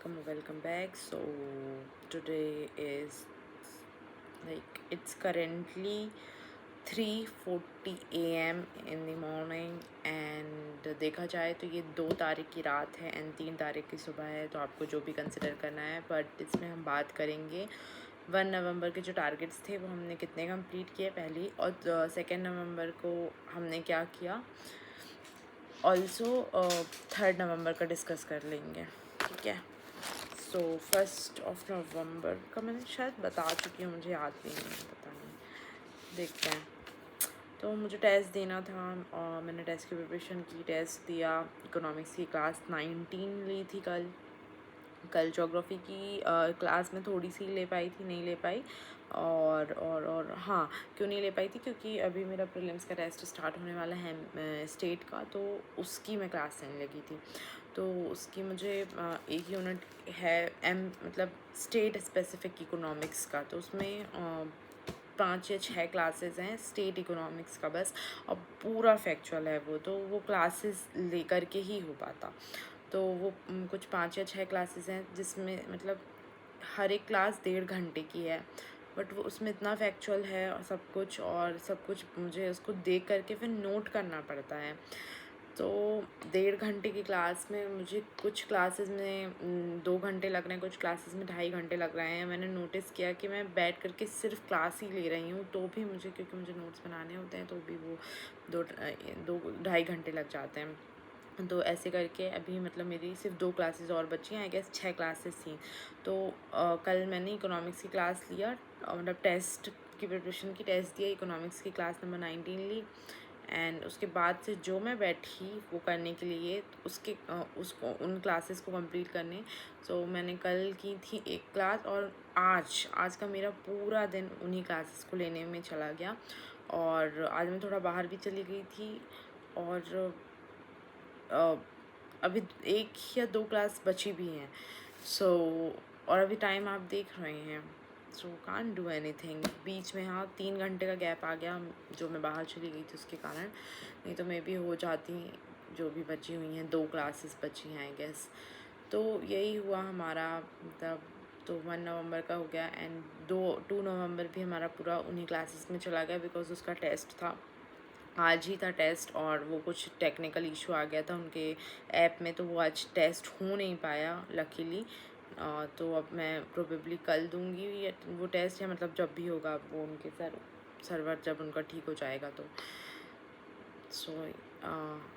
Welcome back. So today is it's currently 3:40 a.m. in the morning and देखा जाए तो ये 2 तारीख की रात है एंड 3 तारीख की सुबह है, तो आपको जो भी कंसिडर करना है। बट इसमें हम बात करेंगे 1 नवंबर के जो टारगेट्स थे वो हमने कितने कंप्लीट किए पहली, और 2 नवंबर को हमने क्या किया। ऑल्सो 3 नवंबर का डिस्कस कर लेंगे, ठीक है। सो 1 नवंबर का मैंने शायद बता चुकी हूँ, मुझे याद भी नहीं है, पता नहीं, देखते हैं। तो मुझे टेस्ट देना था और मैंने टेस्ट की प्रिपरेशन की, टेस्ट दिया। इकोनॉमिक्स की क्लास 19 ली थी कल ज्योग्राफी की क्लास में थोड़ी सी ले पाई थी, नहीं ले पाई। और हाँ, क्यों नहीं ले पाई थी, क्योंकि अभी मेरा प्रीलिम्स का टेस्ट स्टार्ट होने वाला है स्टेट का, तो उसकी मैं क्लास लेने लगी थी। तो उसकी मुझे एक यूनिट है मतलब स्टेट स्पेसिफिक इकोनॉमिक्स का, तो उसमें 5 या 6 क्लासेस हैं स्टेट इकोनॉमिक्स का बस, और पूरा फैक्चुअल है वो, तो वो क्लासेस लेकर के ही हो पाता। तो वो कुछ 5 या 6 क्लासेस हैं जिसमें मतलब हर एक क्लास 1.5 घंटे की है, बट वो उसमें इतना फैक्चुअल है और सब कुछ मुझे उसको देख करके फिर नोट करना पड़ता है। तो 1.5 घंटे की क्लास में मुझे कुछ क्लासेस में 2 घंटे लग रहे हैं, कुछ क्लासेस में 2.5 घंटे लग रहे हैं। मैंने नोटिस किया कि मैं बैठ करके सिर्फ क्लास ही ले रही हूँ, तो भी मुझे, क्योंकि मुझे नोट्स बनाने होते हैं, तो भी वो 2-2.5 घंटे लग जाते हैं। तो ऐसे करके अभी मतलब मेरी सिर्फ 2 क्लासेस और बची हैं, आई गेस 6 क्लासेस थी। तो कल मैंने इकोनॉमिक्स की क्लास लिया, मतलब टेस्ट की प्रिपरेशन की, टेस्ट दिया, इकोनॉमिक्स की क्लास नंबर 19 ली। एंड उसके बाद से जो मैं बैठी वो करने के लिए, उसको उन क्लासेस को कंप्लीट करने। सो मैंने कल की थी एक क्लास, और आज का मेरा पूरा दिन उन्हीं क्लासेस को लेने में चला गया। और आज मैं थोड़ा बाहर भी चली गई थी, और अभी 1 या 2 क्लास बची भी हैं। सो और अभी टाइम आप देख रहे हैं, सो कांट डू एनीथिंग। बीच में हाँ 3 घंटे का गैप आ गया, जो मैं बाहर चली गई थी उसके कारण, नहीं तो मैं भी हो जाती। जो भी बची हुई हैं 2 क्लासेस बची हैं आई गेस। तो यही हुआ हमारा, मतलब तो 1 नवंबर का हो गया, एंड 2 नवंबर भी हमारा पूरा उन्हीं क्लासेस में चला गया, बिकॉज उसका टेस्ट था, आज ही था टेस्ट, और वो कुछ टेक्निकल इशू आ गया था उनके ऐप में, तो वो आज टेस्ट हो नहीं पाया लकीली। तो अब मैं प्रोबेबली कल दूंगी वो टेस्ट, है मतलब जब भी होगा वो उनके सर्वर जब उनका ठीक हो जाएगा तो। सो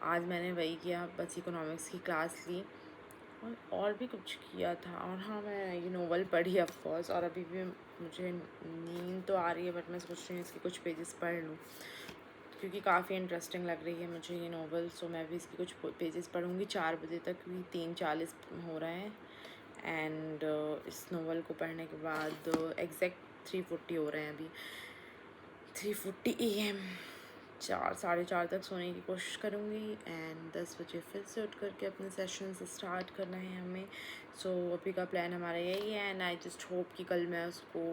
आज मैंने वही किया, बस इकोनॉमिक्स की क्लास ली, और भी कुछ किया था। और हाँ, मैं ये नोवेल पढ़ी ऑफ कोर्स, और अभी भी मुझे नींद तो आ रही है, बट मैं सोच रही हूँ इसके कुछ पेजेस पढ़ लूँ, क्योंकि काफ़ी इंटरेस्टिंग लग रही है मुझे ये नोवेल। सो मैं भी इसके कुछ पेजेस पढ़ूँगी 4 बजे तक, भी 3:40 हो रहे हैं। एंड इस नोवेल को पढ़ने के बाद एग्जैक्ट 3:40 हो रहे हैं अभी, 3:40 AM। 4 साढ़े 4 तक सोने की कोशिश करूँगी, एंड 10 बजे फिर से उठ करके अपने सेशंस स्टार्ट करना है हमें। सो अभी का प्लान हमारा यही है, एंड आई जस्ट होप कि कल मैं उसको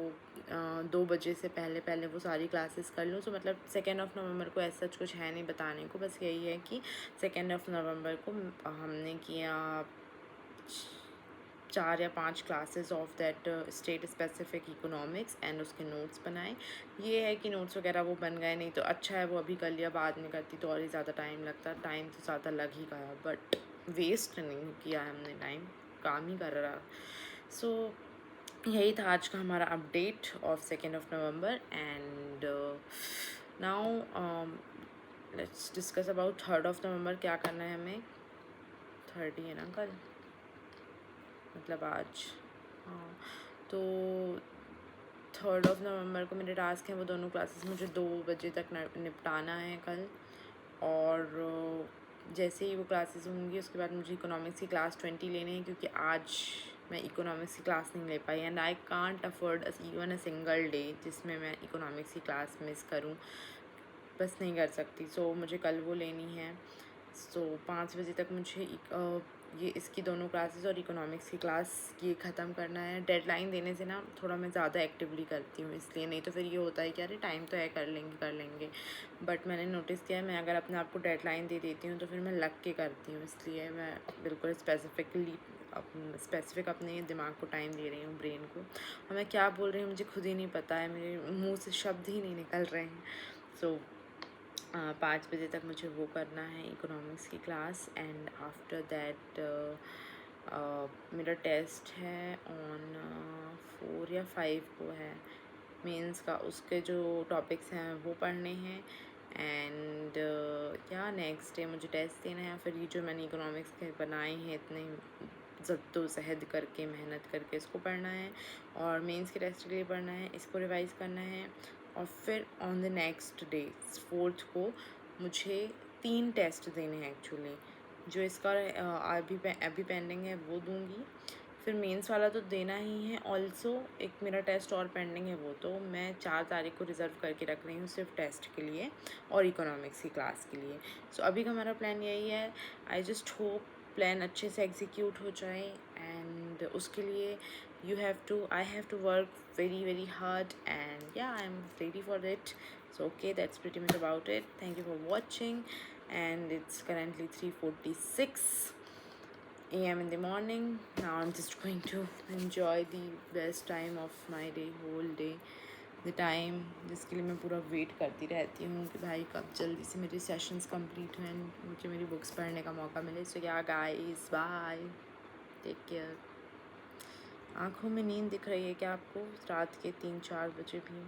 2 बजे से पहले पहले वो सारी क्लासेस कर लूँ। सो मतलब 2 नवंबर को ऐसा कुछ है नहीं बताने को, बस यही है कि 2 नवंबर को हमने किया 4 या 5 classes of that state specific economics, and उसके नोट्स बनाए। ये है कि नोट्स वगैरह वो बन गए, नहीं तो अच्छा है वो अभी कर लिया, बाद में करती तो और ही ज़्यादा टाइम लगता। टाइम तो ज़्यादा लग ही गया, बट वेस्ट नहीं किया हमने टाइम, काम ही कर रहा। सो यही था आज का हमारा update of 2 November. And now let's discuss about 3 नवंबर, क्या करना है हमें। 30 है ना कल, मतलब आज। हाँ, तो 3 नवंबर को मेरे टास्क हैं वो दोनों क्लासेस मुझे 2 बजे तक निपटाना है कल। और जैसे ही वो क्लासेस होंगी उसके बाद मुझे इकोनॉमिक्स की क्लास 20 लेनी है, क्योंकि आज मैं इकोनॉमिक्स की क्लास नहीं ले पाई, and I can't afford even a single day जिसमें मैं इकोनॉमिक्स की क्लास मिस करूँ, बस नहीं कर सकती। सो मुझे कल वो लेनी है। सो 5 बजे तक मुझे ये इसकी दोनों क्लासेस और इकोनॉमिक्स की क्लास ये ख़त्म करना है। डेडलाइन देने से ना थोड़ा मैं ज़्यादा एक्टिवली करती हूँ, इसलिए, नहीं तो फिर ये होता है कि अरे टाइम तो है, कर लेंगे। बट मैंने नोटिस किया है, मैं अगर अपने आप को डेडलाइन दे देती हूँ तो फिर मैं लग के करती हूँ, इसलिए मैं बिल्कुल स्पेसिफिकली स्पेसिफिक अपने दिमाग को टाइम दे रही हूँ, ब्रेन को। और मैं क्या बोल रही हूँ मुझे खुद ही नहीं पता है, मेरे मुंह से शब्द ही नहीं निकल रहे हैं। सो 5 बजे तक मुझे वो करना है, इकोनॉमिक्स की क्लास। एंड आफ्टर दैट मेरा टेस्ट है ऑन 4 या 5 को है मेंस का, उसके जो टॉपिक्स हैं वो पढ़ने हैं। एंड या नेक्स्ट डे मुझे टेस्ट देना है। फिर ये जो मैंने इकोनॉमिक्स के बनाए हैं इतने जद्दोजहद करके, मेहनत करके, इसको पढ़ना है। और मेंस के टेस्ट के लिए पढ़ना है, इसको रिवाइज़ करना है। और फिर on the next day 4th को मुझे 3 टेस्ट देने हैं एक्चुअली। जो इसका अभी पेंडिंग है वो दूंगी, फिर मेंस वाला तो देना ही है। ऑल्सो एक मेरा टेस्ट और पेंडिंग है, वो तो मैं 4 तारीख को रिज़र्व करके रख रही हूँ सिर्फ टेस्ट के लिए और इकोनॉमिक्स की क्लास के लिए। सो अभी का हमारा प्लान यही है। आई जस्ट होप प्लान अच्छे से एग्जीक्यूट हो जाए। एंड उसके लिए I have to work very hard, and yeah, I'm ready for it. So okay, that's pretty much about it. Thank you for watching. And it's currently 3:46 a.m. in the morning. Now I'm just going to enjoy the best time of my day, whole day, the time जिसके लिए मैं पूरा wait करती रहती हूँ कि भाई कब जल्दी से मेरे सेशंस कंप्लीट हुए, मुझे मेरी बुक्स पढ़ने का मौका मिले। सो या गाइस, बाय, टेक केयर। आँखों में नींद दिख रही है क्या आपको रात के 3-4 बजे भी?